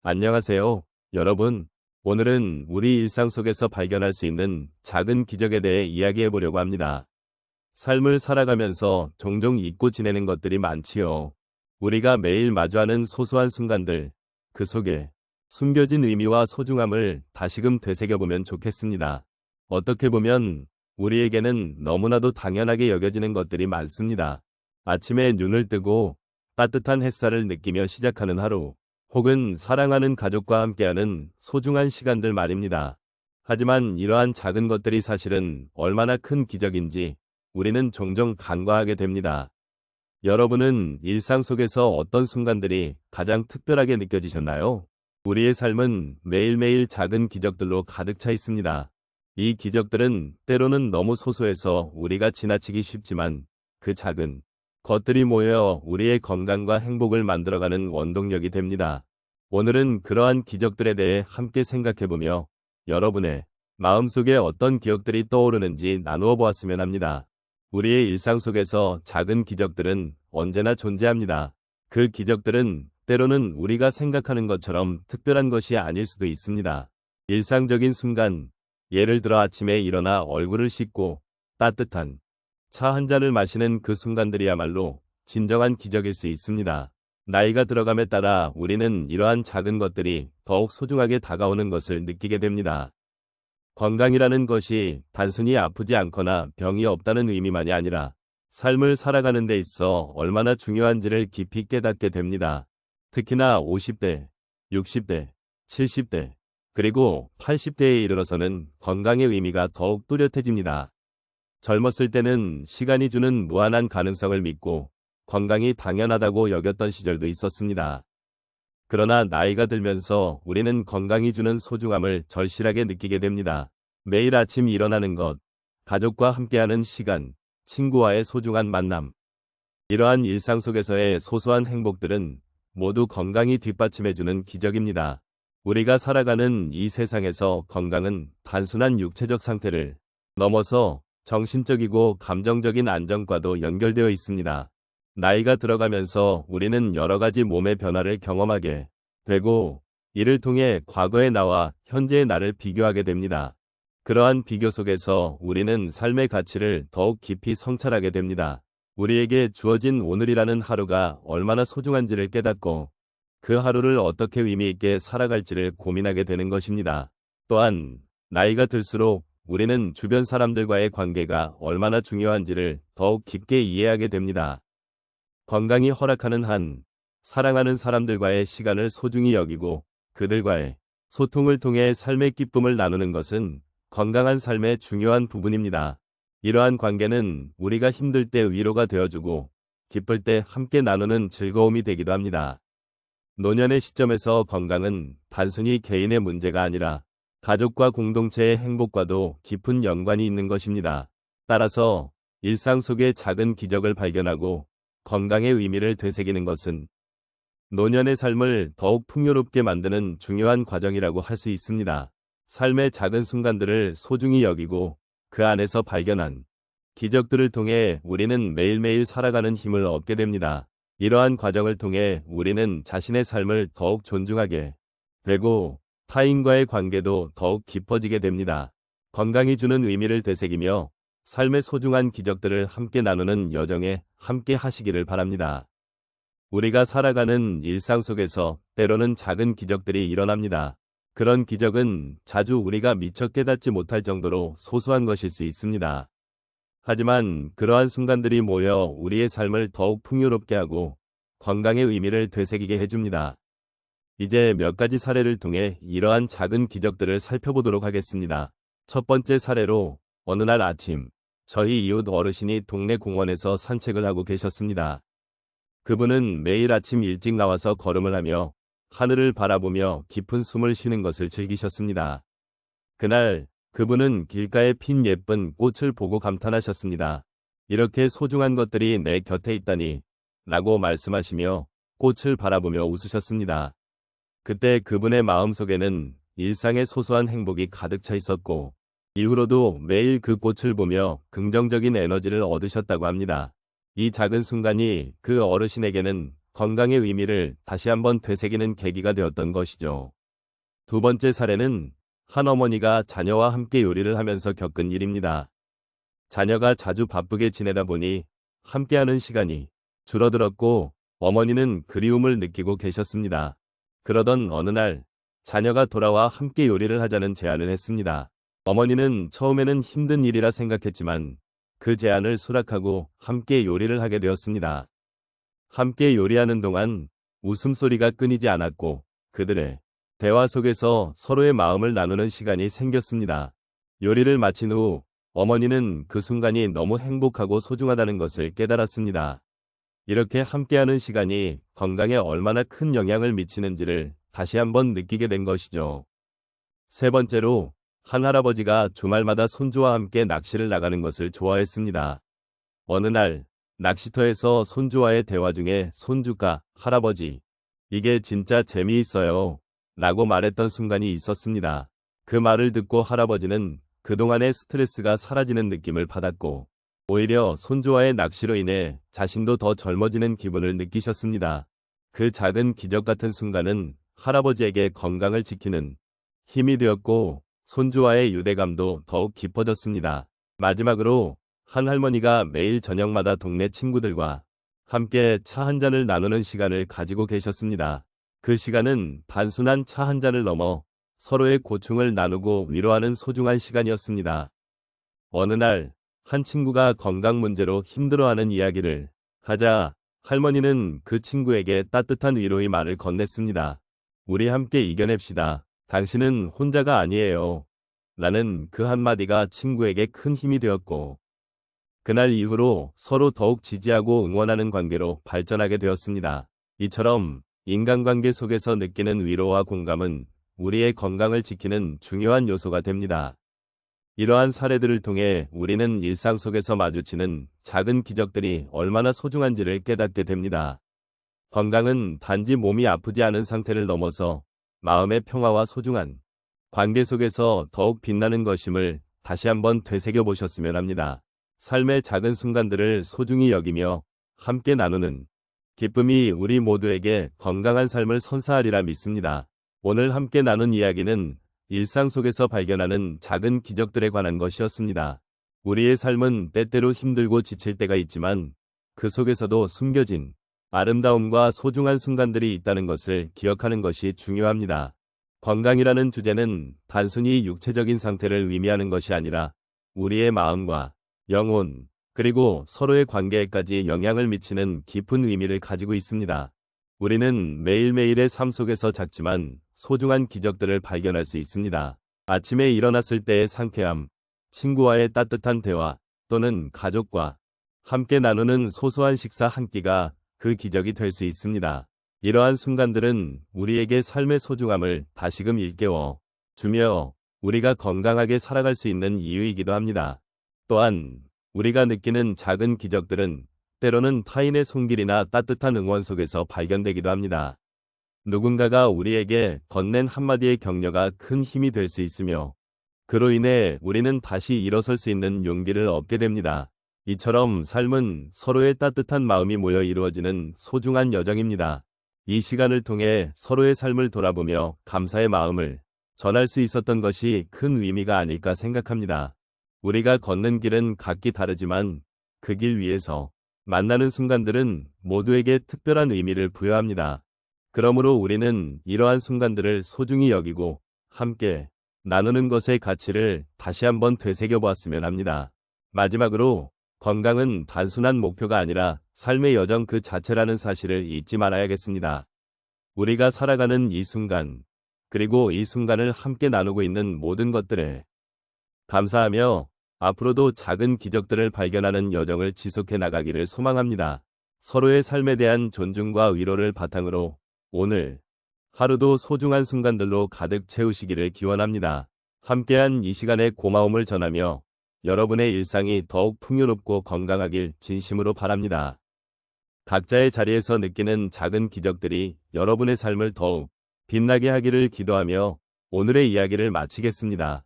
안녕하세요, 여러분. 오늘은 우리 일상 속에서 발견할 수 있는 작은 기적에 대해 이야기해 보려고 합니다. 삶을 살아가면서 종종 잊고 지내는 것들이 많지요. 우리가 매일 마주하는 소소한 순간들, 그 속에 숨겨진 의미와 소중함을 다시금 되새겨보면 좋겠습니다. 어떻게 보면 우리에게는 너무나도 당연하게 여겨지는 것들이 많습니다. 아침에 눈을 뜨고 따뜻한 햇살을 느끼며 시작하는 하루, 혹은 사랑하는 가족과 함께하는 소중한 시간들 말입니다. 하지만 이러한 작은 것들이 사실은 얼마나 큰 기적인지 우리는 종종 간과하게 됩니다. 여러분은 일상 속에서 어떤 순간들이 가장 특별하게 느껴지셨나요? 우리의 삶은 매일매일 작은 기적들로 가득 차 있습니다. 이 기적들은 때로는 너무 소소해서 우리가 지나치기 쉽지만, 그 작은 것들이 모여 우리의 건강과 행복을 만들어가는 원동력이 됩니다. 오늘은 그러한 기적들에 대해 함께 생각해보며 여러분의 마음속에 어떤 기억들이 떠오르는지 나누어 보았으면 합니다. 우리의 일상 속에서 작은 기적들은 언제나 존재합니다. 그 기적들은 때로는 우리가 생각하는 것처럼 특별한 것이 아닐 수도 있습니다. 일상적인 순간, 예를 들어 아침에 일어나 얼굴을 씻고 따뜻한 차 한 잔을 마시는 그 순간들이야말로 진정한 기적일 수 있습니다. 나이가 들어감에 따라 우리는 이러한 작은 것들이 더욱 소중하게 다가오는 것을 느끼게 됩니다. 건강이라는 것이 단순히 아프지 않거나 병이 없다는 의미만이 아니라 삶을 살아가는 데 있어 얼마나 중요한지를 깊이 깨닫게 됩니다. 특히나 50대, 60대, 70대, 그리고 80대에 이르러서는 건강의 의미가 더욱 뚜렷해집니다. 젊었을 때는 시간이 주는 무한한 가능성을 믿고 건강이 당연하다고 여겼던 시절도 있었습니다. 그러나 나이가 들면서 우리는 건강이 주는 소중함을 절실하게 느끼게 됩니다. 매일 아침 일어나는 것, 가족과 함께하는 시간, 친구와의 소중한 만남. 이러한 일상 속에서의 소소한 행복들은 모두 건강이 뒷받침해주는 기적입니다. 우리가 살아가는 이 세상에서 건강은 단순한 육체적 상태를 넘어서 정신적이고 감정적인 안정과도 연결되어 있습니다. 나이가 들어가면서 우리는 여러 가지 몸의 변화를 경험하게 되고, 이를 통해 과거의 나와 현재의 나를 비교하게 됩니다. 그러한 비교 속에서 우리는 삶의 가치를 더욱 깊이 성찰하게 됩니다. 우리에게 주어진 오늘이라는 하루가 얼마나 소중한지를 깨닫고 그 하루를 어떻게 의미 있게 살아갈지를 고민하게 되는 것입니다. 또한 나이가 들수록 우리는 주변 사람들과의 관계가 얼마나 중요한지를 더욱 깊게 이해하게 됩니다. 건강이 허락하는 한, 사랑하는 사람들과의 시간을 소중히 여기고 그들과의 소통을 통해 삶의 기쁨을 나누는 것은 건강한 삶의 중요한 부분입니다. 이러한 관계는 우리가 힘들 때 위로가 되어주고 기쁠 때 함께 나누는 즐거움이 되기도 합니다. 노년의 시점에서 건강은 단순히 개인의 문제가 아니라 가족과 공동체의 행복과도 깊은 연관이 있는 것입니다. 따라서 일상 속의 작은 기적을 발견하고 건강의 의미를 되새기는 것은 노년의 삶을 더욱 풍요롭게 만드는 중요한 과정이라고 할 수 있습니다. 삶의 작은 순간들을 소중히 여기고 그 안에서 발견한 기적들을 통해 우리는 매일매일 살아가는 힘을 얻게 됩니다. 이러한 과정을 통해 우리는 자신의 삶을 더욱 존중하게 되고 타인과의 관계도 더욱 깊어지게 됩니다. 건강이 주는 의미를 되새기며 삶의 소중한 기적들을 함께 나누는 여정에 함께 하시기를 바랍니다. 우리가 살아가는 일상 속에서 때로는 작은 기적들이 일어납니다. 그런 기적은 자주 우리가 미처 깨닫지 못할 정도로 소소한 것일 수 있습니다. 하지만 그러한 순간들이 모여 우리의 삶을 더욱 풍요롭게 하고 건강의 의미를 되새기게 해줍니다. 이제 몇 가지 사례를 통해 이러한 작은 기적들을 살펴보도록 하겠습니다. 첫 번째 사례로, 어느 날 아침, 저희 이웃 어르신이 동네 공원에서 산책을 하고 계셨습니다. 그분은 매일 아침 일찍 나와서 걸음을 하며 하늘을 바라보며 깊은 숨을 쉬는 것을 즐기셨습니다. 그날 그분은 길가에 핀 예쁜 꽃을 보고 감탄하셨습니다. 이렇게 소중한 것들이 내 곁에 있다니 라고 말씀하시며 꽃을 바라보며 웃으셨습니다. 그때 그분의 마음속에는 일상의 소소한 행복이 가득 차 있었고, 이후로도 매일 그 꽃을 보며 긍정적인 에너지를 얻으셨다고 합니다. 이 작은 순간이 그 어르신에게는 건강의 의미를 다시 한번 되새기는 계기가 되었던 것이죠. 두 번째 사례는 한 어머니가 자녀와 함께 요리를 하면서 겪은 일입니다. 자녀가 자주 바쁘게 지내다 보니 함께하는 시간이 줄어들었고 어머니는 그리움을 느끼고 계셨습니다. 그러던 어느 날 자녀가 돌아와 함께 요리를 하자는 제안을 했습니다. 어머니는 처음에는 힘든 일이라 생각했지만 그 제안을 수락하고 함께 요리를 하게 되었습니다. 함께 요리하는 동안 웃음소리가 끊이지 않았고 그들의 대화 속에서 서로의 마음을 나누는 시간이 생겼습니다. 요리를 마친 후 어머니는 그 순간이 너무 행복하고 소중하다는 것을 깨달았습니다. 이렇게 함께하는 시간이 건강에 얼마나 큰 영향을 미치는지를 다시 한번 느끼게 된 것이죠. 세 번째로 한 할아버지가 주말마다 손주와 함께 낚시를 나가는 것을 좋아했습니다. 어느 날 낚시터에서 손주와의 대화 중에 손주가 할아버지, 이게 진짜 재미있어요 라고 말했던 순간이 있었습니다. 그 말을 듣고 할아버지는 그동안의 스트레스가 사라지는 느낌을 받았고 오히려 손주와의 낚시로 인해 자신도 더 젊어지는 기분을 느끼셨습니다. 그 작은 기적 같은 순간은 할아버지에게 건강을 지키는 힘이 되었고 손주와의 유대감도 더욱 깊어졌습니다. 마지막으로 한 할머니가 매일 저녁마다 동네 친구들과 함께 차 한 잔을 나누는 시간을 가지고 계셨습니다. 그 시간은 단순한 차 한 잔을 넘어 서로의 고충을 나누고 위로하는 소중한 시간이었습니다. 어느 날 한 친구가 건강 문제로 힘들어하는 이야기를 하자 할머니는 그 친구에게 따뜻한 위로의 말을 건넸습니다. 우리 함께 이겨냅시다. 당신은 혼자가 아니에요. 라는 그 한마디가 친구에게 큰 힘이 되었고 그날 이후로 서로 더욱 지지하고 응원하는 관계로 발전하게 되었습니다. 이처럼 인간관계 속에서 느끼는 위로와 공감은 우리의 건강을 지키는 중요한 요소가 됩니다. 이러한 사례들을 통해 우리는 일상 속에서 마주치는 작은 기적들이 얼마나 소중한지를 깨닫게 됩니다. 건강은 단지 몸이 아프지 않은 상태를 넘어서 마음의 평화와 소중한 관계 속에서 더욱 빛나는 것임을 다시 한번 되새겨 보셨으면 합니다. 삶의 작은 순간들을 소중히 여기며 함께 나누는 기쁨이 우리 모두에게 건강한 삶을 선사하리라 믿습니다. 오늘 함께 나눈 이야기는 일상 속에서 발견하는 작은 기적들에 관한 것이었습니다. 우리의 삶은 때때로 힘들고 지칠 때가 있지만 그 속에서도 숨겨진 아름다움과 소중한 순간들이 있다는 것을 기억하는 것이 중요합니다. 건강이라는 주제는 단순히 육체적인 상태를 의미하는 것이 아니라 우리의 마음과 영혼, 그리고 서로의 관계에까지 영향을 미치는 깊은 의미를 가지고 있습니다. 우리는 매일매일의 삶 속에서 작지만 소중한 기적들을 발견할 수 있습니다. 아침에 일어났을 때의 상쾌함, 친구와의 따뜻한 대화, 또는 가족과 함께 나누는 소소한 식사 한 끼가 그 기적이 될 수 있습니다. 이러한 순간들은 우리에게 삶의 소중함을 다시금 일깨워 주며 우리가 건강하게 살아갈 수 있는 이유이기도 합니다. 또한 우리가 느끼는 작은 기적들은 때로는 타인의 손길이나 따뜻한 응원 속에서 발견되기도 합니다. 누군가가 우리에게 건넨 한마디의 격려가 큰 힘이 될 수 있으며 그로 인해 우리는 다시 일어설 수 있는 용기를 얻게 됩니다. 이처럼 삶은 서로의 따뜻한 마음이 모여 이루어지는 소중한 여정입니다. 이 시간을 통해 서로의 삶을 돌아보며 감사의 마음을 전할 수 있었던 것이 큰 의미가 아닐까 생각합니다. 우리가 걷는 길은 각기 다르지만 그 길 위에서 만나는 순간들은 모두에게 특별한 의미를 부여합니다. 그러므로 우리는 이러한 순간들을 소중히 여기고 함께 나누는 것의 가치를 다시 한번 되새겨 보았으면 합니다. 마지막으로 건강은 단순한 목표가 아니라 삶의 여정 그 자체라는 사실을 잊지 말아야겠습니다. 우리가 살아가는 이 순간, 그리고 이 순간을 함께 나누고 있는 모든 것들에 감사하며 앞으로도 작은 기적들을 발견하는 여정을 지속해 나가기를 소망합니다. 서로의 삶에 대한 존중과 위로를 바탕으로 오늘 하루도 소중한 순간들로 가득 채우시기를 기원합니다. 함께한 이 시간에 고마움을 전하며 여러분의 일상이 더욱 풍요롭고 건강하길 진심으로 바랍니다. 각자의 자리에서 느끼는 작은 기적들이 여러분의 삶을 더욱 빛나게 하기를 기도하며 오늘의 이야기를 마치겠습니다.